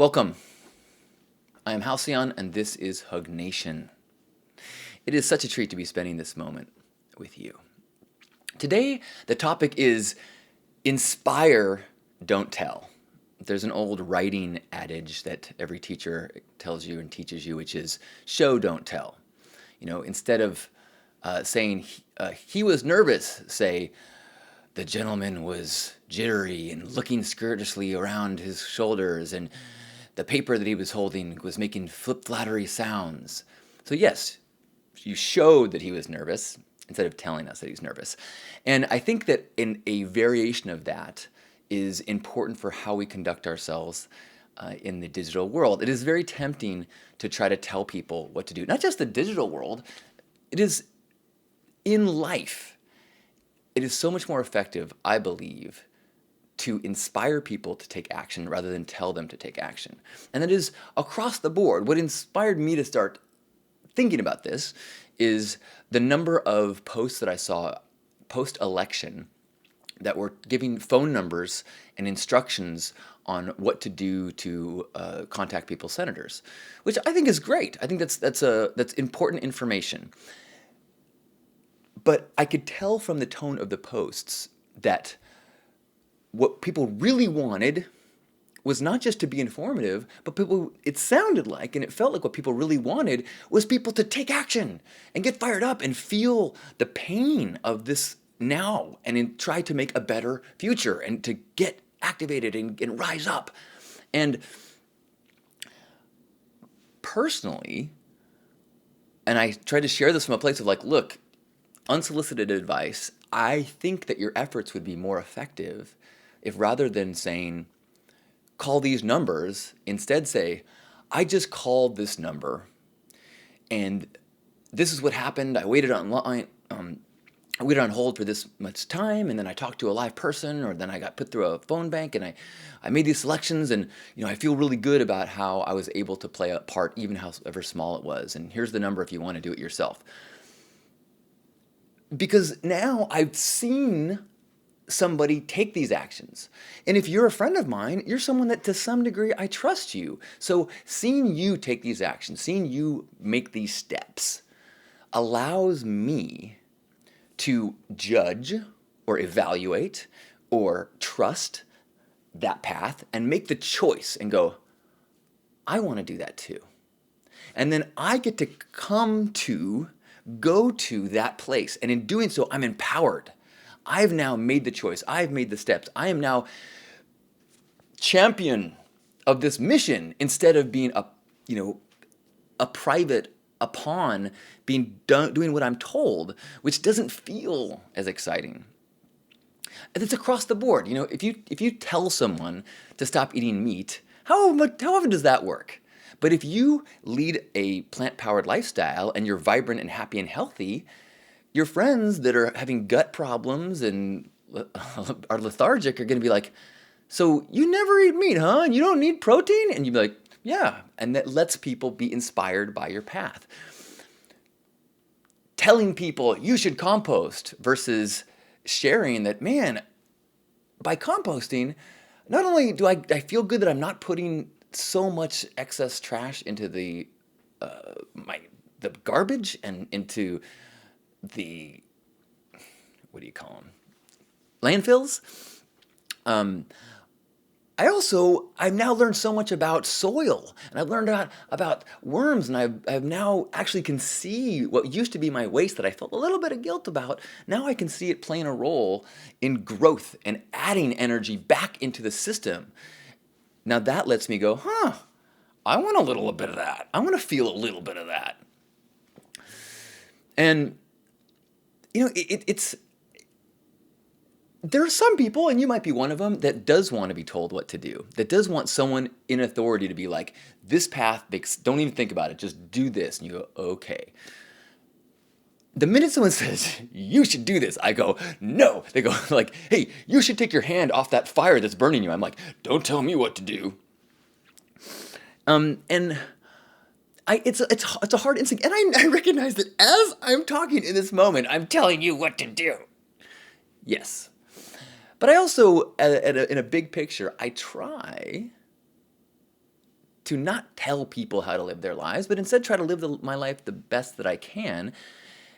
Welcome. I am Halcyon, and this is Hug Nation. It is such a treat to be spending this moment with you. Today, the topic is inspire, don't tell. There's an old writing adage that every teacher tells you and teaches you, which is show, don't tell. Instead of saying he was nervous, say the gentleman was jittery and looking skirtishly around his shoulders, and the paper that he was holding was making flip-flattery sounds. So yes, you showed that he was nervous instead of telling us that he's nervous. And I think that in a variation of that is important for how we conduct ourselves in the digital world. It is very tempting to try to tell people what to do. Not just the digital world, it is in life. It is so much more effective, I believe, to inspire people to take action rather than tell them to take action. And that is across the board. What inspired me to start thinking about this is the number of posts that I saw post-election that were giving phone numbers and instructions on what to do to contact people's senators, which I think is great. I think that's important information. But I could tell from the tone of the posts that what people really wanted was not just to be informative, but it sounded like, and it felt like what people really wanted was people to take action and get fired up and feel the pain of this now and try to make a better future and to get activated and rise up. And personally, and I tried to share this from a place of like, look, unsolicited advice, I think that your efforts would be more effective if rather than saying, call these numbers, instead say, I just called this number and this is what happened. I waited online. I waited on hold for this much time, and then I talked to a live person, or then I got put through a phone bank, and I made these selections, and I feel really good about how I was able to play a part, even however small it was. And here's the number if you want to do it yourself. Because now I've seen somebody take these actions. And if you're a friend of mine, you're someone that to some degree I trust you. So seeing you take these actions, seeing you make these steps allows me to judge or evaluate or trust that path and make the choice and go, I want to do that too. And then I get to go to that place. And in doing so, I'm empowered. I've now made the choice. I've made the steps. I am now champion of this mission instead of being a private, a pawn, doing what I'm told, which doesn't feel as exciting. And it's across the board. If you tell someone to stop eating meat, how often does that work? But if you lead a plant-powered lifestyle and you're vibrant and happy and healthy, your friends that are having gut problems and are lethargic are going to be like, so you never eat meat, huh? You don't need protein? And you'd be like, yeah. And that lets people be inspired by your path. Telling people you should compost versus sharing that, man, by composting, not only do I feel good that I'm not putting so much excess trash into the garbage and into the, what do you call them, landfills. I've now learned so much about soil, and I've learned about worms, and I've now actually can see what used to be my waste that I felt a little bit of guilt about. Now I can see it playing a role in growth and adding energy back into the system. Now that lets me go, I want a little bit of that. I want to feel a little bit of that. And there are some people, and you might be one of them, that does want to be told what to do, that does want someone in authority to be like, this path, don't even think about it, just do this. And you go, okay. The minute someone says, you should do this, I go, no. They go like, hey, you should take your hand off that fire that's burning you. I'm like, don't tell me what to do. And it's a hard instinct. And I recognize that as I'm talking in this moment, I'm telling you what to do. Yes. But I also, in a big picture, I try to not tell people how to live their lives, but instead try to live my life the best that I can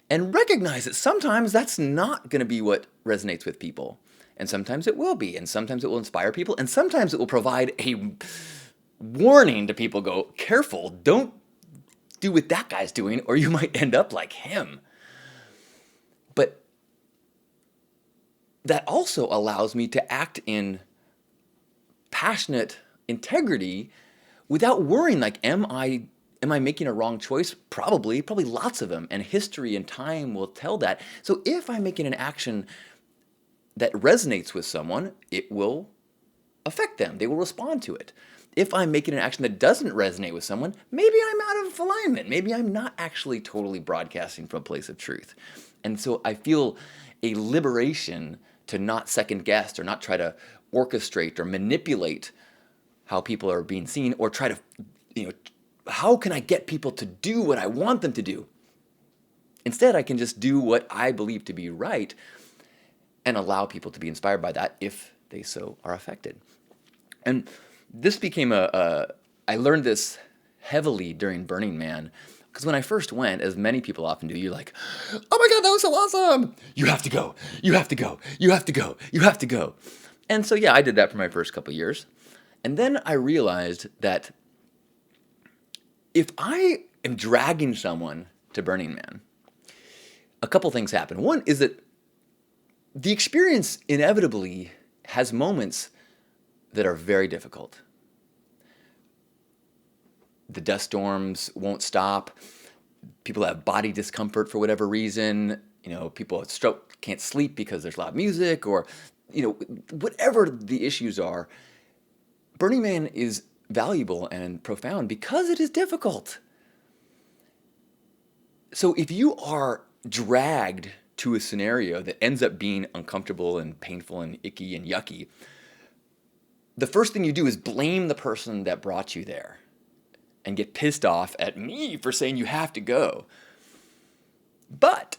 and recognize that sometimes that's not going to be what resonates with people. And sometimes it will be, and sometimes it will inspire people, and sometimes it will provide a warning to people. Go, careful, don't do what that guy's doing, or you might end up like him. But that also allows me to act in passionate integrity without worrying, like, am I making a wrong choice? Probably lots of them, and history and time will tell that. So if I'm making an action that resonates with someone, it will affect them. They will respond to it. If I'm making an action that doesn't resonate with someone, maybe I'm out of alignment. Maybe I'm not actually totally broadcasting from a place of truth. And so I feel a liberation to not second guess or not try to orchestrate or manipulate how people are being seen, or try to, how can I get people to do what I want them to do? Instead, I can just do what I believe to be right and allow people to be inspired by that if they so are affected. And this became I learned this heavily during Burning Man, because when I first went, as many people often do, you're like, oh my God, that was so awesome. You have to go, you have to go, you have to go, you have to go. And so, yeah, I did that for my first couple of years. And then I realized that if I am dragging someone to Burning Man, a couple things happen. One is that the experience inevitably has moments that are very difficult. The dust storms won't stop. People have body discomfort for whatever reason. People with stroke can't sleep because there's loud music, or, whatever the issues are. Burning Man is valuable and profound because it is difficult. So if you are dragged to a scenario that ends up being uncomfortable and painful and icky and yucky, the first thing you do is blame the person that brought you there and get pissed off at me for saying you have to go. But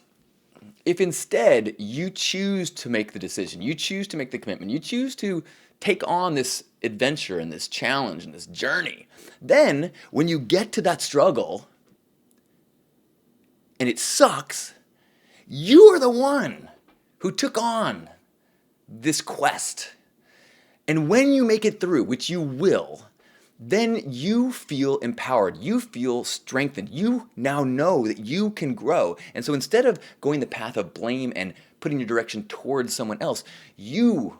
if instead you choose to make the decision, you choose to make the commitment, you choose to take on this adventure and this challenge and this journey, then when you get to that struggle and it sucks, you are the one who took on this quest. And when you make it through, which you will, then you feel empowered. You feel strengthened. You now know that you can grow. And so instead of going the path of blame and putting your direction towards someone else, you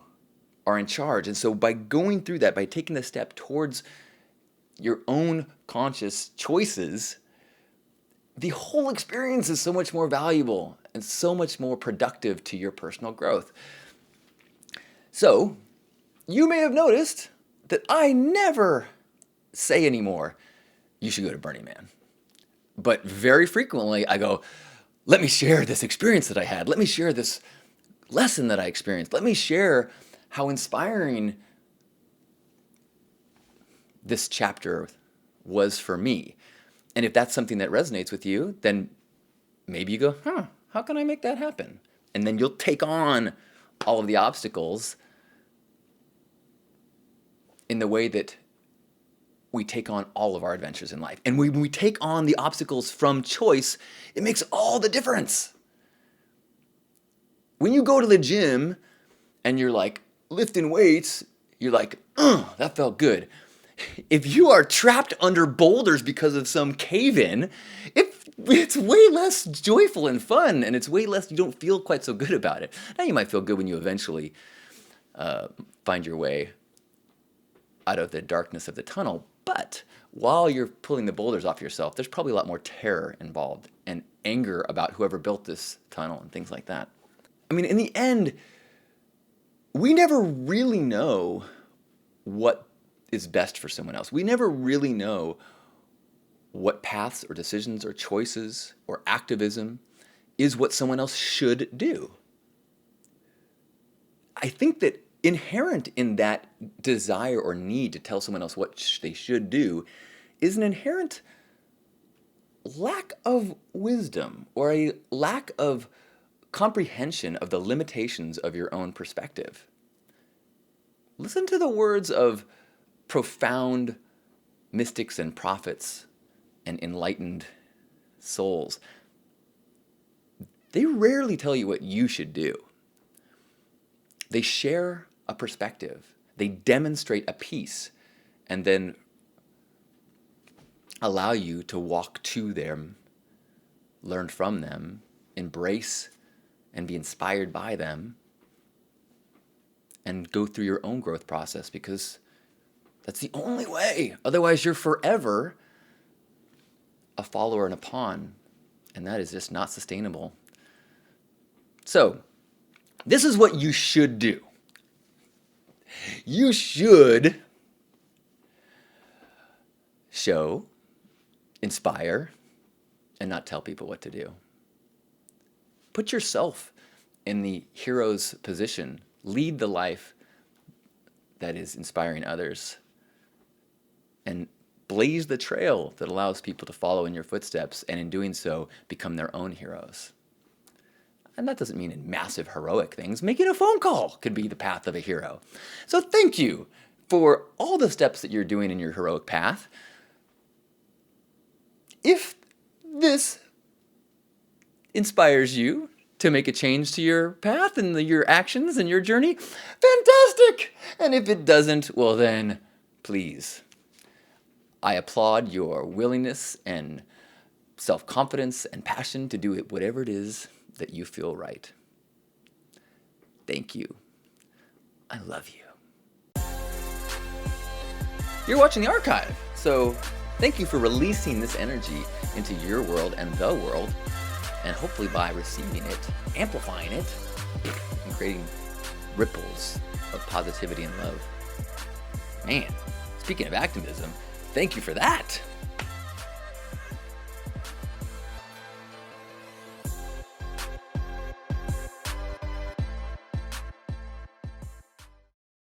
are in charge. And so by going through that, by taking the step towards your own conscious choices, the whole experience is so much more valuable and so much more productive to your personal growth. So, you may have noticed that I never say anymore, you should go to Burning Man. But very frequently I go, let me share this experience that I had. Let me share this lesson that I experienced. Let me share how inspiring this chapter was for me. And if that's something that resonates with you, then maybe you go, how can I make that happen? And then you'll take on all of the obstacles in the way that we take on all of our adventures in life. And when we take on the obstacles from choice, it makes all the difference. When you go to the gym and you're like lifting weights, you're like, that felt good. If you are trapped under boulders because of some cave-in, it's way less joyful and fun, and it's way less, you don't feel quite so good about it. Now you might feel good when you eventually find your way out of the darkness of the tunnel, but while you're pulling the boulders off yourself, there's probably a lot more terror involved and anger about whoever built this tunnel and things like that. I mean, in the end, we never really know what is best for someone else. We never really know what paths or decisions or choices or activism is what someone else should do. I think that inherent in that desire or need to tell someone else what they should do is an inherent lack of wisdom or a lack of comprehension of the limitations of your own perspective. Listen to the words of profound mystics and prophets and enlightened souls, they rarely tell you what you should do. They share a perspective. They demonstrate a piece and then allow you to walk to them, learn from them, embrace and be inspired by them, and go through your own growth process, because that's the only way. Otherwise, you're forever a follower and a pawn, and that is just not sustainable. So, this is what you should do. You should show, inspire, and not tell people what to do. Put yourself in the hero's position. Lead the life that is inspiring others, and blaze the trail that allows people to follow in your footsteps, and in doing so, become their own heroes. And that doesn't mean in massive heroic things. Making a phone call could be the path of a hero. So thank you for all the steps that you're doing in your heroic path. If this inspires you to make a change to your path and your actions and your journey, fantastic! And if it doesn't, well then, please. I applaud your willingness and self-confidence and passion to do it, whatever it is that you feel right. Thank you. I love you. You're watching the archive, so thank you for releasing this energy into your world and the world, and hopefully by receiving it, amplifying it, and creating ripples of positivity and love. Man, speaking of activism, thank you for that.